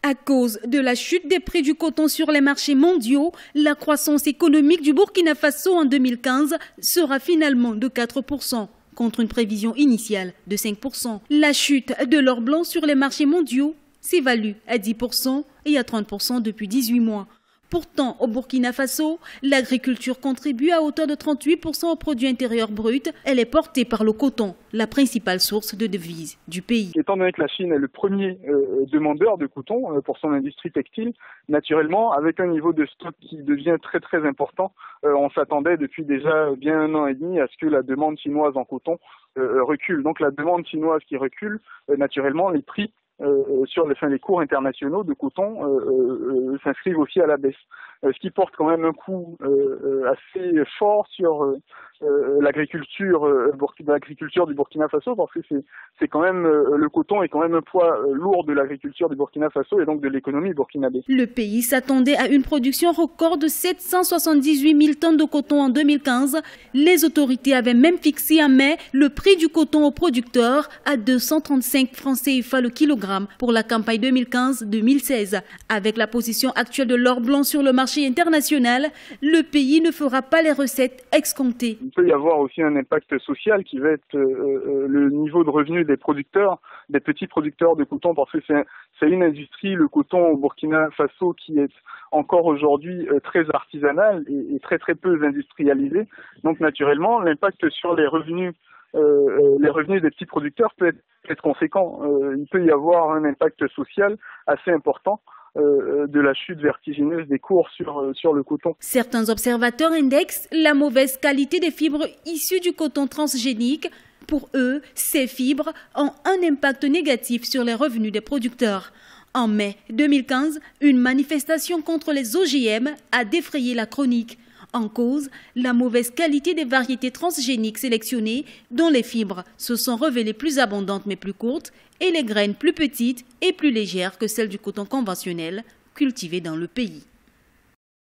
À cause de la chute des prix du coton sur les marchés mondiaux, la croissance économique du Burkina Faso en 2015 sera finalement de 4%, contre une prévision initiale de 5%. La chute de l'or blanc sur les marchés mondiaux s'évalue à 10% et à 30% depuis 18 mois. Pourtant, au Burkina Faso, l'agriculture contribue à hauteur de 38% au produit intérieur brut. Elle est portée par le coton, la principale source de devises du pays. Étant donné que la Chine est le premier demandeur de coton pour son industrie textile, naturellement, avec un niveau de stock qui devient très très important, on s'attendait depuis déjà bien 1 an et demi à ce que la demande chinoise en coton recule. Donc la demande chinoise qui recule, naturellement, les prix sur les cours internationaux de coton s'inscrivent aussi à la baisse. Ce qui porte quand même un coup assez fort sur l'agriculture du Burkina Faso, parce que c'est quand même le coton est quand même un poids lourd de l'agriculture du Burkina Faso et donc de l'économie burkinabé. Le pays s'attendait à une production record de 778 000 tonnes de coton en 2015. Les autorités avaient même fixé en mai le prix du coton aux producteurs à 235 francs CFA le kilogramme pour la campagne 2015-2016. Avec la position actuelle de l'or blanc sur le marché international, le pays ne fera pas les recettes escomptées. Il peut y avoir aussi un impact social qui va être le niveau de revenus des producteurs, des petits producteurs de coton, parce que c'est une industrie, le coton au Burkina Faso, qui est encore aujourd'hui très artisanale et très très peu industrialisée. Donc naturellement, l'impact sur les revenus des petits producteurs peut être conséquent. Il peut y avoir un impact social assez important de la chute vertigineuse des cours sur le coton. Certains observateurs indexent la mauvaise qualité des fibres issues du coton transgénique. Pour eux, ces fibres ont un impact négatif sur les revenus des producteurs. En mai 2015, une manifestation contre les OGM a défrayé la chronique. En cause, la mauvaise qualité des variétés transgéniques sélectionnées, dont les fibres se sont révélées plus abondantes mais plus courtes et les graines plus petites et plus légères que celles du coton conventionnel cultivé dans le pays.